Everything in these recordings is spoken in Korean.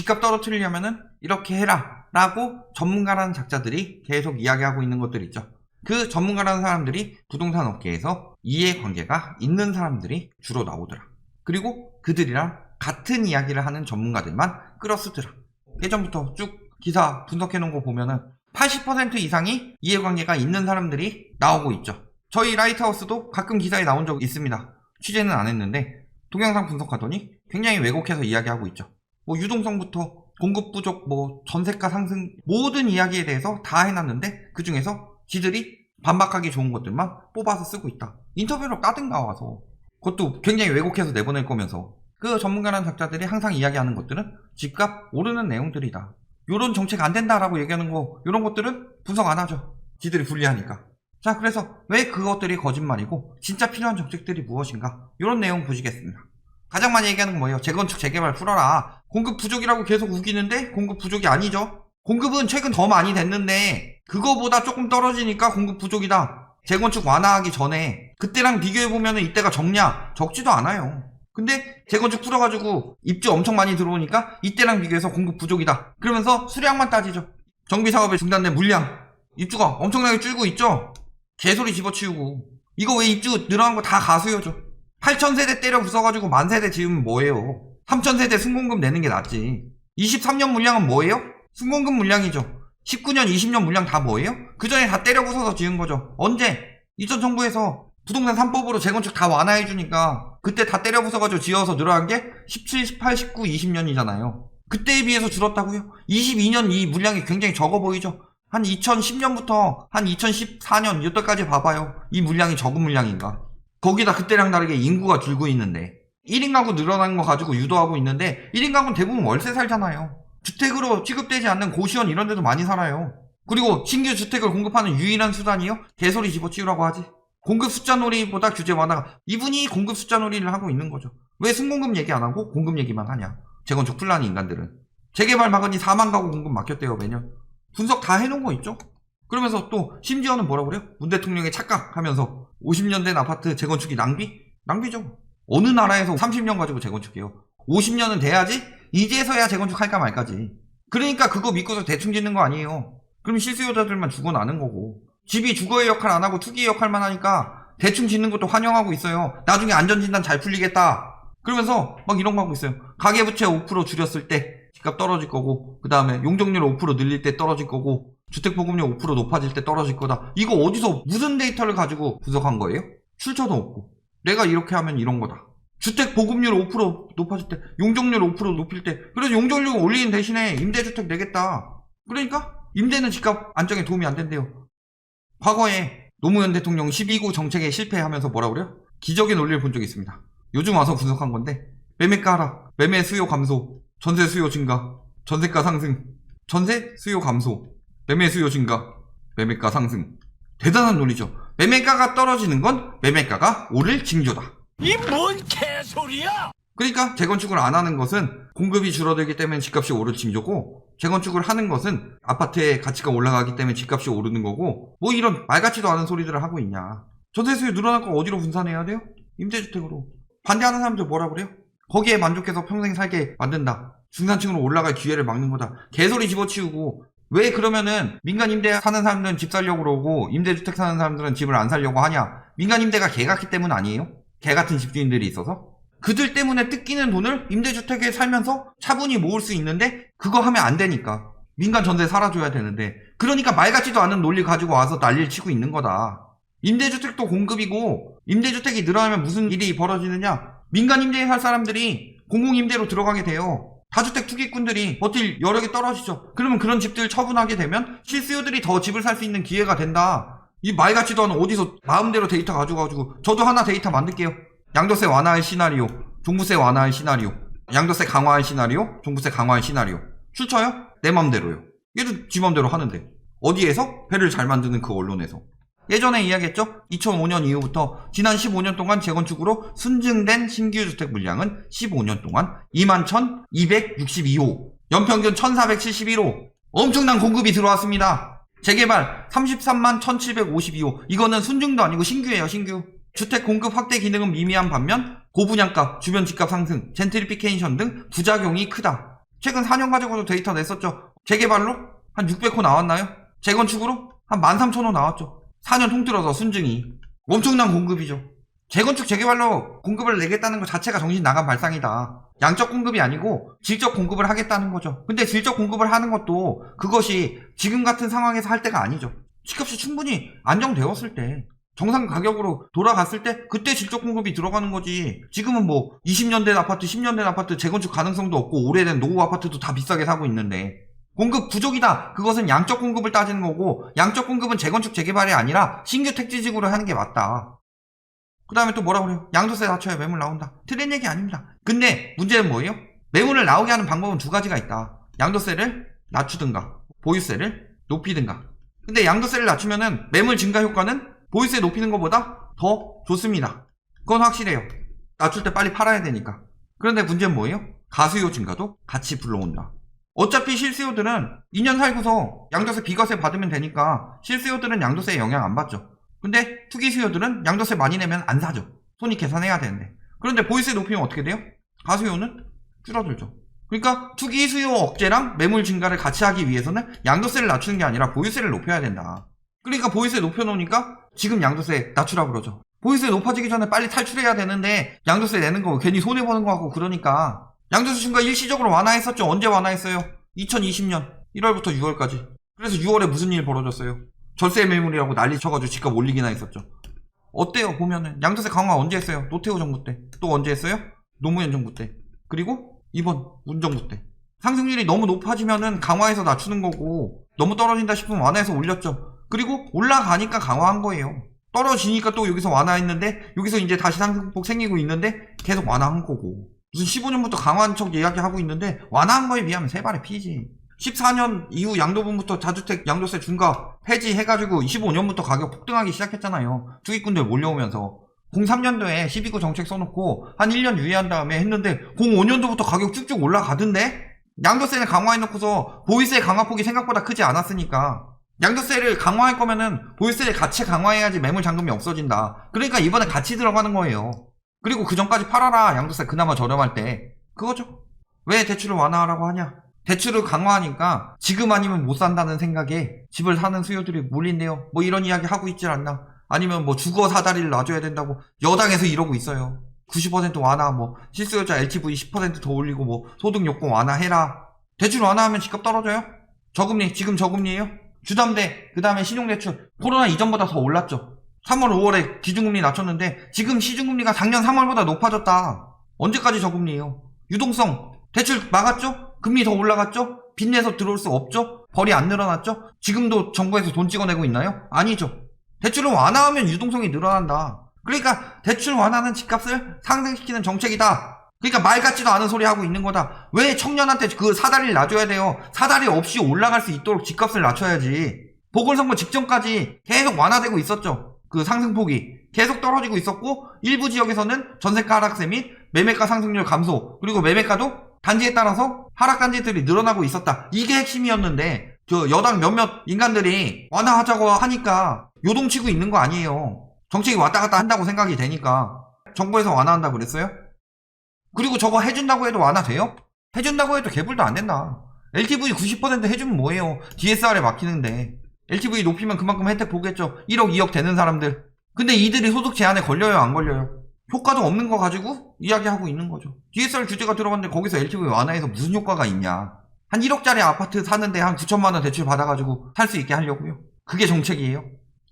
집값 떨어뜨리려면은 이렇게 해라 라고 전문가라는 작자들이 계속 이야기하고 있는 것들 있죠. 그 전문가라는 사람들이 부동산 업계에서 이해관계가 있는 사람들이 주로 나오더라. 그리고 그들이랑 같은 이야기를 하는 전문가들만 끌어쓰더라. 예전부터 쭉 기사 분석해 놓은 거 보면은 80% 이상이 이해관계가 있는 사람들이 나오고 있죠. 저희 라이트하우스도 가끔 기사에 나온 적 있습니다. 취재는 안 했는데 동영상 분석하더니 굉장히 왜곡해서 이야기하고 있죠. 뭐 유동성부터 공급 부족, 뭐 전세가 상승 모든 이야기에 대해서 다 해놨는데 그 중에서 지들이 반박하기 좋은 것들만 뽑아서 쓰고 있다. 인터뷰로 까든가 와서. 그것도 굉장히 왜곡해서 내보낼 거면서. 그 전문가라는 작자들이 항상 이야기하는 것들은 집값 오르는 내용들이다. 요런 정책 안 된다라고 얘기하는 거, 요런 것들은 분석 안 하죠. 지들이 불리하니까. 자, 그래서 왜 그것들이 거짓말이고 진짜 필요한 정책들이 무엇인가? 요런 내용 보시겠습니다. 가장 많이 얘기하는 건 뭐예요? 재건축, 재개발 풀어라. 공급 부족이라고 계속 우기는데 공급 부족이 아니죠. 공급은 최근 더 많이 됐는데 그거보다 조금 떨어지니까 공급 부족이다. 재건축 완화하기 전에 그때랑 비교해보면 이때가 적냐? 적지도 않아요. 근데 재건축 풀어가지고 입주 엄청 많이 들어오니까 이때랑 비교해서 공급 부족이다. 그러면서 수량만 따지죠. 정비사업에 중단된 물량, 입주가 엄청나게 줄고 있죠. 개소리 집어치우고. 이거 왜 입주 늘어난 거 다 가수요죠. 8,000세대 때려 부숴가지고 10,000세대 지으면 뭐예요? 3,000세대 순공급 내는 게 낫지. 23년 물량은 뭐예요? 순공급 물량이죠. 19년, 20년 물량 다 뭐예요? 그 전에 다 때려 부숴서 지은 거죠. 언제? 이전 정부에서 부동산 3법으로 재건축 다 완화해주니까 그때 다 때려 부숴가지고 지어서 늘어난 게 17, 18, 19, 20년이잖아요. 그때에 비해서 줄었다고요? 22년 이 물량이 굉장히 적어 보이죠? 한 2010년부터 한 2014년 이때까지 봐봐요. 이 물량이 적은 물량인가? 거기다 그때랑 다르게 인구가 줄고 있는데 1인 가구 늘어나는 거 가지고 유도하고 있는데 1인 가구는 대부분 월세 살잖아요. 주택으로 취급되지 않는 고시원 이런 데도 많이 살아요. 그리고 신규 주택을 공급하는 유일한 수단이요? 개소리 집어치우라고 하지. 공급 숫자 놀이보다 규제 완화가. 이분이 공급 숫자 놀이를 하고 있는 거죠. 왜 순공급 얘기 안 하고 공급 얘기만 하냐. 재건축 플라는 인간들은. 재개발 막으니 4만 가구 공급 막혔대요 매년. 분석 다 해놓은 거 있죠? 그러면서 또 심지어는 뭐라고 그래요? 문 대통령의 착각하면서 50년 된 아파트 재건축이 낭비? 낭비죠. 어느 나라에서 30년 가지고 재건축해요? 50년은 돼야지 이제서야 재건축할까 말까지. 그러니까 그거 믿고서 대충 짓는 거 아니에요. 그럼 실수요자들만 죽어나는 거고. 집이 주거의 역할 안 하고 투기의 역할만 하니까 대충 짓는 것도 환영하고 있어요. 나중에 안전진단 잘 풀리겠다. 그러면서 막 이런 거 하고 있어요. 가계부채 5% 줄였을 때 집값 떨어질 거고, 그 다음에 용적률 5% 늘릴 때 떨어질 거고, 주택보급률 5% 높아질 때 떨어질 거다. 이거 어디서 무슨 데이터를 가지고 분석한 거예요? 출처도 없고. 내가 이렇게 하면 이런 거다. 주택보급률 5% 높아질 때, 용적률 5% 높일 때, 그래서 용적률 올리는 대신에 임대주택 내겠다. 그러니까 임대는 집값 안정에 도움이 안 된대요. 과거에 노무현 대통령 12구 정책에 실패하면서 뭐라 그래요? 기적의 논리를 본 적이 있습니다. 요즘 와서 분석한 건데 매매가 하락, 매매 수요 감소, 전세 수요 증가, 전세가 상승, 전세 수요 감소, 매매 수요 증가, 매매가 상승. 대단한 논리죠. 매매가가 떨어지는 건 매매가가 오를 징조다. 이 뭔 개소리야! 그러니까 재건축을 안 하는 것은 공급이 줄어들기 때문에 집값이 오를 징조고, 재건축을 하는 것은 아파트의 가치가 올라가기 때문에 집값이 오르는 거고, 뭐 이런 말 같지도 않은 소리들을 하고 있냐. 전세 수요 늘어날 거 어디로 분산해야 돼요? 임대주택으로. 반대하는 사람들 뭐라 그래요? 거기에 만족해서 평생 살게 만든다. 중산층으로 올라갈 기회를 막는 거다. 개소리 집어치우고. 왜 그러면은 민간 임대 사는 사람들은 집 살려고 그러고 임대주택 사는 사람들은 집을 안 살려고 하냐? 민간 임대가 개 같기 때문 아니에요? 개 같은 집주인들이 있어서? 그들 때문에 뜯기는 돈을 임대주택에 살면서 차분히 모을 수 있는데 그거 하면 안 되니까. 민간 전세 살아줘야 되는데. 그러니까 말 같지도 않은 논리 가지고 와서 난리를 치고 있는 거다. 임대주택도 공급이고 임대주택이 늘어나면 무슨 일이 벌어지느냐? 민간 임대에 살 사람들이 공공임대로 들어가게 돼요. 다주택 투기꾼들이 버틸 여력이 떨어지죠. 그러면 그런 집들 처분하게 되면 실수요들이 더 집을 살 수 있는 기회가 된다. 이 말 같지도 않은 어디서 마음대로 데이터 가져가지고 저도 하나 데이터 만들게요. 양도세 완화할 시나리오, 종부세 완화할 시나리오, 양도세 강화할 시나리오, 종부세 강화할 시나리오. 출처요? 내 맘대로요. 얘도 지 맘대로 하는데. 어디에서? 배를 잘 만드는 그 언론에서. 예전에 이야기했죠? 2005년 이후부터 지난 15년 동안 재건축으로 순증된 신규 주택 물량은 15년 동안 21,262호, 연평균 1,471호. 엄청난 공급이 들어왔습니다. 재개발 33만 1,752호. 이거는 순증도 아니고 신규예요, 신규. 주택 공급 확대 기능은 미미한 반면 고분양가, 주변 집값 상승, 젠트리피케이션 등 부작용이 크다. 최근 4년 가지고도 데이터 냈었죠. 재개발로 한 600호 나왔나요? 재건축으로 한 13,000호 나왔죠. 4년 통틀어서 순증이. 엄청난 공급이죠. 재건축 재개발로 공급을 내겠다는 것 자체가 정신 나간 발상이다. 양적 공급이 아니고 질적 공급을 하겠다는 거죠. 근데 질적 공급을 하는 것도 그것이 지금 같은 상황에서 할 때가 아니죠. 집값이 충분히 안정되었을 때, 정상 가격으로 돌아갔을 때 그때 질적 공급이 들어가는 거지. 지금은 뭐 20년 된 아파트, 10년 된 아파트 재건축 가능성도 없고 오래된 노후 아파트도 다 비싸게 사고 있는데 공급 부족이다. 그것은 양적 공급을 따지는 거고, 양적 공급은 재건축 재개발이 아니라 신규 택지지구를 하는 게 맞다. 그 다음에 또 뭐라 그래요? 양도세 낮춰야 매물 나온다. 틀린 얘기 아닙니다. 근데 문제는 뭐예요? 매물을 나오게 하는 방법은 두 가지가 있다. 양도세를 낮추든가 보유세를 높이든가. 근데 양도세를 낮추면은 매물 증가 효과는 보유세 높이는 것보다 더 좋습니다. 그건 확실해요. 낮출 때 빨리 팔아야 되니까. 그런데 문제는 뭐예요? 가수요 증가도 같이 불러온다. 어차피 실수요들은 2년 살고서 양도세 비과세 받으면 되니까 실수요들은 양도세에 영향 안 받죠. 근데 투기 수요들은 양도세 많이 내면 안 사죠. 손익 계산해야 되는데. 그런데 보유세 높이면 어떻게 돼요? 가수요는 줄어들죠. 그러니까 투기 수요 억제랑 매물 증가를 같이 하기 위해서는 양도세를 낮추는 게 아니라 보유세를 높여야 된다. 그러니까 보유세 높여놓으니까 지금 양도세 낮추라 그러죠. 보유세 높아지기 전에 빨리 탈출해야 되는데 양도세 내는 거 괜히 손해보는 거 같고 그러니까 양도세 증가 일시적으로 완화했었죠. 언제 완화했어요? 2020년 1월부터 6월까지. 그래서 6월에 무슨 일 벌어졌어요? 절세 매물이라고 난리 쳐가지고 집값 올리기나 했었죠. 어때요? 보면은 양도세 강화 언제 했어요? 노태우 정부 때. 또 언제 했어요? 노무현 정부 때. 그리고 이번 문 정부 때. 상승률이 너무 높아지면은 강화해서 낮추는 거고, 너무 떨어진다 싶으면 완화해서 올렸죠. 그리고 올라가니까 강화한 거예요. 떨어지니까 또 여기서 완화했는데 여기서 이제 다시 상승폭 생기고 있는데 계속 완화한 거고. 무슨 15년부터 강화한 척 이야기하고 있는데 완화한 거에 비하면 세 발의 피지. 14년 이후 양도분부터 다주택 양도세 중과 폐지해가지고 25년부터 가격 폭등하기 시작했잖아요. 투기꾼들 몰려오면서. 03년도에 12구 정책 써놓고 한 1년 유예한 다음에 했는데 05년도부터 가격 쭉쭉 올라가던데? 양도세를 강화해놓고서 보유세 강화폭이 생각보다 크지 않았으니까. 양도세를 강화할 거면은 보유세를 같이 강화해야지 매물 잔금이 없어진다. 그러니까 이번에 같이 들어가는 거예요. 그리고 그 전까지 팔아라. 양도세 그나마 저렴할 때. 그거죠. 왜 대출을 완화하라고 하냐? 대출을 강화하니까 지금 아니면 못 산다는 생각에 집을 사는 수요들이 몰린대요. 뭐 이런 이야기 하고 있질 않나? 아니면 뭐 주거 사다리를 놔줘야 된다고 여당에서 이러고 있어요. 90% 완화, 뭐 실수요자 LTV 10% 더 올리고 뭐 소득 요건 완화해라. 대출 완화하면 집값 떨어져요? 저금리, 지금 저금리예요? 주담대, 그 다음에 신용대출. 코로나 이전보다 더 올랐죠. 3월, 5월에 기준금리 낮췄는데 지금 시중금리가 작년 3월보다 높아졌다. 언제까지 저금리예요? 유동성, 대출 막았죠? 금리 더 올라갔죠? 빚내서 들어올 수 없죠? 벌이 안 늘어났죠? 지금도 정부에서 돈 찍어내고 있나요? 아니죠. 대출을 완화하면 유동성이 늘어난다. 그러니까 대출 완화는 집값을 상승시키는 정책이다. 그러니까 말 같지도 않은 소리 하고 있는 거다. 왜 청년한테 그 사다리를 놔줘야 돼요? 사다리 없이 올라갈 수 있도록 집값을 낮춰야지. 보궐선거 직전까지 계속 완화되고 있었죠. 그 상승폭이 계속 떨어지고 있었고, 일부 지역에서는 전세가 하락세 및 매매가 상승률 감소, 그리고 매매가도 단지에 따라서 하락 단지들이 늘어나고 있었다. 이게 핵심이었는데 저 여당 몇몇 인간들이 완화하자고 하니까 요동치고 있는 거 아니에요. 정책이 왔다 갔다 한다고 생각이 되니까. 정부에서 완화한다고 그랬어요? 그리고 저거 해준다고 해도 완화돼요? 해준다고 해도 개불도 안 된다. LTV 90% 해주면 뭐예요? DSR에 막히는데. LTV 높이면 그만큼 혜택 보겠죠. 1억 2억 되는 사람들. 근데 이들이 소득 제한에 걸려요 안 걸려요? 효과도 없는 거 가지고 이야기하고 있는 거죠. DSR 규제가 들어갔는데 거기서 LTV 완화해서 무슨 효과가 있냐. 한 1억짜리 아파트 사는데 한 9천만원 대출 받아가지고 살 수 있게 하려고요. 그게 정책이에요.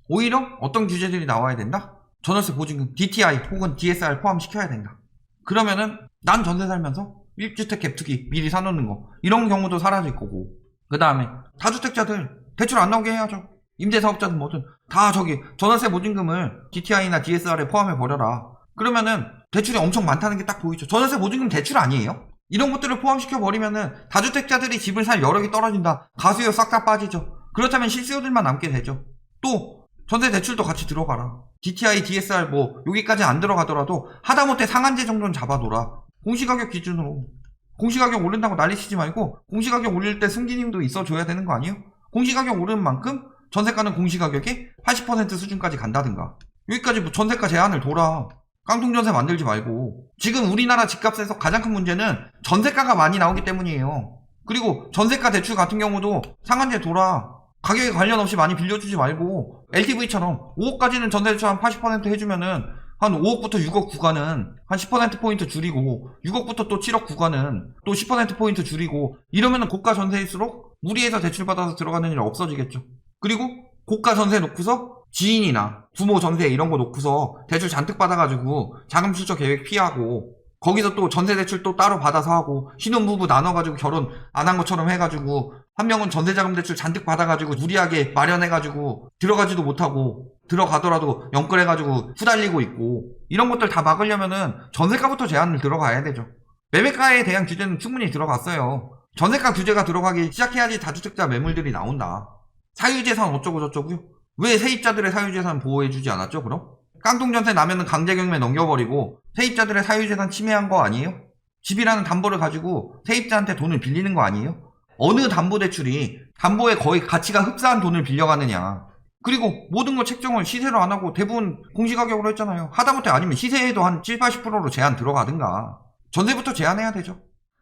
오히려 어떤 규제들이 나와야 된다? 전월세 보증금, DTI 혹은 DSR 포함시켜야 된다. 그러면은 난 전세 살면서 1주택 갭투기 미리 사놓는 거, 이런 경우도 사라질 거고, 그 다음에 다주택자들 대출 안 나오게 해야죠. 임대사업자든 뭐든 다 저기 전월세 보증금을 DTI나 DSR에 포함해 버려라. 그러면은 대출이 엄청 많다는 게 딱 보이죠. 전월세 보증금 대출 아니에요? 이런 것들을 포함시켜버리면은 다주택자들이 집을 살 여력이 떨어진다. 가수요 싹 다 빠지죠. 그렇다면 실수요들만 남게 되죠. 또 전세 대출도 같이 들어가라. DTI, DSR 뭐 여기까지 안 들어가더라도 하다못해 상한제 정도는 잡아둬라. 공시가격 기준으로. 공시가격 오른다고 난리치지 말고 공시가격 올릴 때 승기님도 있어줘야 되는 거 아니에요? 공시가격 오른 만큼 전세가는 공시가격의 80% 수준까지 간다든가. 여기까지 뭐 전세가 제한을 둬라. 깡통전세 만들지 말고. 지금 우리나라 집값에서 가장 큰 문제는 전세가가 많이 나오기 때문이에요. 그리고 전세가 대출 같은 경우도 상한제 돌아. 가격에 관련 없이 많이 빌려주지 말고 LTV처럼 5억까지는 전세 대출 한 80% 해주면은 한 5억부터 6억 구간은 한 10%포인트 줄이고 6억부터 또 7억 구간은 또 10%포인트 줄이고 이러면은 고가 전세일수록 무리해서 대출받아서 들어가는 일 없어지겠죠. 그리고 고가 전세 놓고서 지인이나 부모 전세 이런 거 놓고서 대출 잔뜩 받아가지고 자금 출처 계획 피하고 거기서 또 전세 대출 또 따로 받아서 하고 신혼부부 나눠가지고 결혼 안 한 것처럼 해가지고 한 명은 전세자금 대출 잔뜩 받아가지고 무리하게 마련해가지고 들어가지도 못하고 들어가더라도 연끌해가지고 후달리고 있고 이런 것들 다 막으려면은 전세가부터 제한을 들어가야 되죠. 매매가에 대한 규제는 충분히 들어갔어요. 전세가 규제가 들어가기 시작해야지 다주택자 매물들이 나온다. 사유재산 어쩌고 저쩌고요. 왜 세입자들의 사유재산 보호해주지 않았죠 그럼? 깡통전세 나면은 강제경매 넘겨버리고 세입자들의 사유재산 침해한 거 아니에요? 집이라는 담보를 가지고 세입자한테 돈을 빌리는 거 아니에요? 어느 담보대출이 담보에 거의 가치가 흡사한 돈을 빌려가느냐. 그리고 모든 거 책정을 시세로 안 하고 대부분 공시가격으로 했잖아요. 하다못해 아니면 시세에도 한 7, 80%로 제한 들어가든가. 전세부터 제한해야 되죠.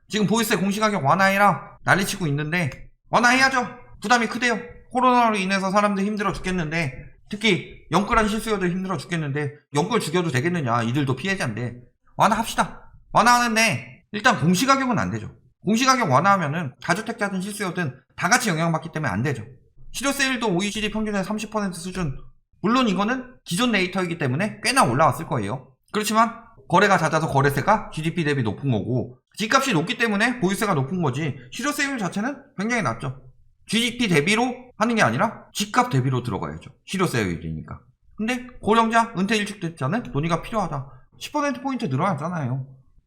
지금 보유세 공시가격 완화해라 난리치고 있는데 완화해야죠. 부담이 크대요. 코로나로 인해서 사람들 힘들어 죽겠는데 특히 연끌한 실수요들 힘들어 죽겠는데 연끌 죽여도 되겠느냐. 이들도 피해자인데 완화합시다. 완화하는데 일단 공시가격은 안 되죠. 공시가격 완화하면은 다주택자든 실수요든 다 같이 영향받기 때문에 안 되죠. 실효세율도 OECD 평균의 30% 수준. 물론 이거는 기존 데이터이기 때문에 꽤나 올라왔을 거예요. 그렇지만 거래가 잦아서 거래세가 GDP 대비 높은 거고 집값이 높기 때문에 보유세가 높은 거지 실효세율 자체는 굉장히 낮죠. GDP 대비로 하는 게 아니라 집값 대비로 들어가야죠. 실효세율이니까. 근데 고령자, 은퇴 일축됐자는 논의가 필요하다. 10%포인트 늘어났잖아요.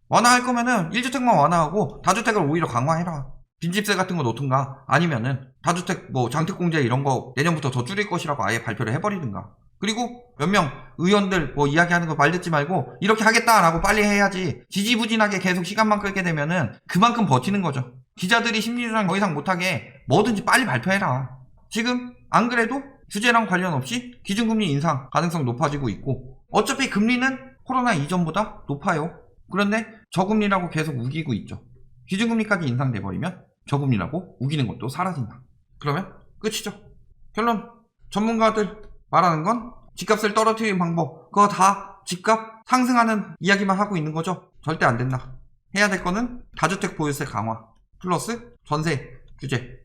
완화할 거면은 1주택만 완화하고 다주택을 오히려 강화해라. 빈집세 같은 거 놓든가 아니면은 다주택 뭐 장특공제 이런 거 내년부터 더 줄일 것이라고 아예 발표를 해버리든가. 그리고 몇 명 의원들 뭐 이야기하는 거 말 듣지 말고 이렇게 하겠다라고 빨리 해야지 지지부진하게 계속 시간만 끌게 되면은 그만큼 버티는 거죠. 기자들이 심리조장 더 이상 못하게 뭐든지 빨리 발표해라. 지금 안 그래도 규제랑 관련 없이 기준금리 인상 가능성 높아지고 있고 어차피 금리는 코로나 이전보다 높아요. 그런데 저금리라고 계속 우기고 있죠. 기준금리까지 인상돼버리면 저금리라고 우기는 것도 사라진다. 그러면 끝이죠. 결론 전문가들 말하는 건 집값을 떨어뜨리는 방법 그거 다 집값 상승하는 이야기만 하고 있는 거죠. 절대 안 된다. 해야 될 거는 다주택 보유세 강화 플러스 전세 규제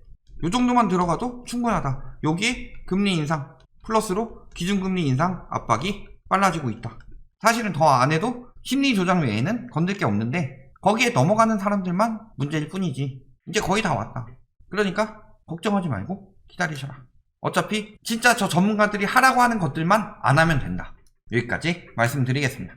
요 정도만 들어가도 충분하다. 여기 금리 인상 플러스로 기준금리 인상 압박이 빨라지고 있다. 사실은 더 안 해도 심리 조작 외에는 건들 게 없는데 거기에 넘어가는 사람들만 문제일 뿐이지 이제 거의 다 왔다. 그러니까 걱정하지 말고 기다리셔라. 어차피 진짜 저 전문가들이 하라고 하는 것들만 안 하면 된다. 여기까지 말씀드리겠습니다.